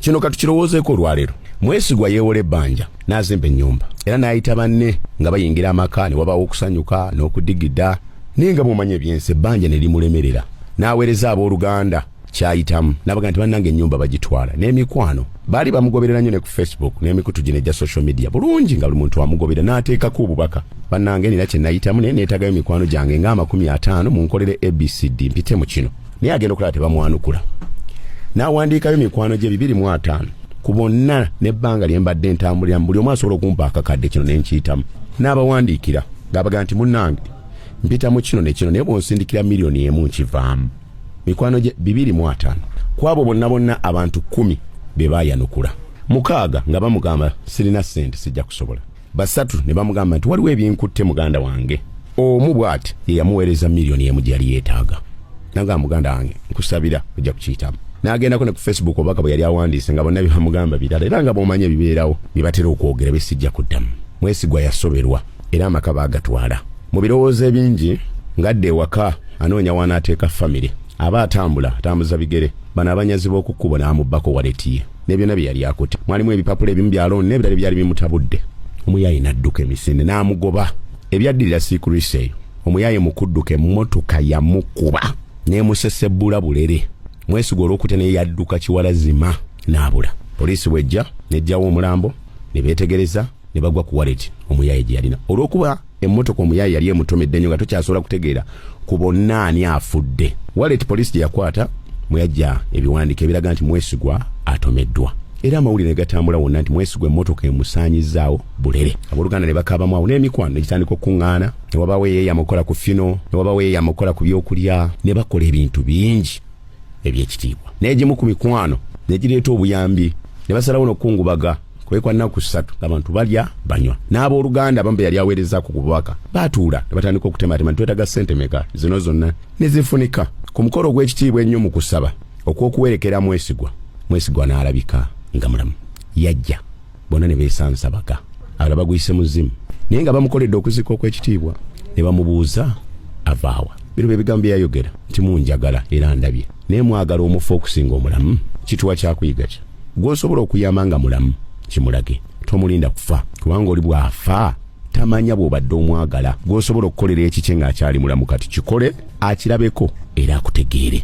kino katukirowoozeeko olwaleero. Mwesigwa yeewola ebbanja n'azimba ennyumba era n'ayita banne nga bayingira amaka ne wabaawo okusanyuka n'okudigida naye nga bw'omanya ebyensi ebbanja ne limulemerera n'aweereza abooluganda kyayitamu n'abaga nti bannange ennyumba bagitwala n'emikwano baali bamugoberera nnyo ne ku Facebook n'emikutu gino egya social media bulungi nga buli muntu amugobera n'ateekako obubaka bannange nina kye nayitamu naye neetagayo mikwano gyange nga 50 munkolere ABCD mpite mu kino naye agenda okulaba tebamwanukula n'awandiikayo mikwano gye 205 ku bonna n'ebbanga lye mbadde ntambulira buli omu asobola okumpa akakadde kino ne nkiyitamu n'abawandiikira ng'abaga nti munnange mpita mu kino ne kino naye bw'onsindikira miliyoni emu nkivaamu mikwano gye 205 kwabo bonna abantu 10 be baayanukula 6 nga bamugamba sirina ssente sijja kusobola 3 ne bamugamba nti waliwo ebyenkutte muganda wange omu bw'ati ye yamuweereza miliyoni emu gye yali yeetaaga nanga muganda wange nkusabira ojja kukiyitamu n'agendako ne ku Facebook obaka bwe yali awandiise nga bonna bamugamba birala era nga bw'omanya ebibeerawo bye batera okwogera bye sijja kuddamu. Mwesigwa yasoberwa era amaka baagatwala mu birowoozo ebingi ngadde ewaka anoonya wanaateeka famire aba atambuza bigere bano abanyazi b'okukkubo n'amubbako waleti ye ne byonna bye yali akutte mwalimu ebipapula ebimu bya looni n'ebirala byali bimutabudde. Omuyaayi n'adduka emisinde n'amugoba ebyaddirira siikurise eyo omuyaayi mu kudduka emmotoka yamukuba n'emusesebbula bulere. Mwesigwa olw'okutya ne yadduka kiwalazima n'abula. Poliisi bwejja n'ejjawo omulambo ne beetegereza ne bagwa ku waleti omuyaayi gye yalina olw'okuba emmotoka omuyaayi yali emutomedde nnyo nga tokyasobola kutegeera ku bonna ani afudde. Waleti poliisi gye yakwata mweyajja ebiwandiiko ebiraga nti Mwesigwa atomeddwa era amawulire ne gatambula wonna nti Mwesigwa emmotoka emusaanyizzaawo bulere. Abooluganda ne bakaabamu awo n'emikwano ne gitandika okuŋŋaana ne wabaawo eyeeyamukola ku fino ne wabaawo eyeeyamukola ku byokulya ne bakola ebintu bingi ebyekitiibwa n'egimu ku mikwano ne gireeta obuyambi ne basalawo n'okukungubaga kwekwa nnaku 3 abantu balya banywa n'abooluganda abamu be yali aweerezaako ku bubaka baatuula ne batandika okutematema twetaga ssente meka zino zonna ne zifunika ku mukolo gw'ekitiibwa ennyo mu kusaba okw'okuwerekera Mwesigwa n'alabika nga mulamu yajja bonna ne beesansabaga abalala baguyise muzimu naye nga bamukoledde okuzika okw'ekitiibwa ne bamubuuza avaawa. Biro ebigambo bye yayogera nti munjagala era ndabye naye mwagala omufu okusinga omulamu. Kituwa kyakuyiga ki? Gw'osobola okuyamba nga mulamu kimulage tomulinda kufa kubanga oli bw'afa tamanya bw'obadde omwagala. Gw'osobola okukolera ekikye ng'akyali mulamu kati kikole akirabeko era akutegeere.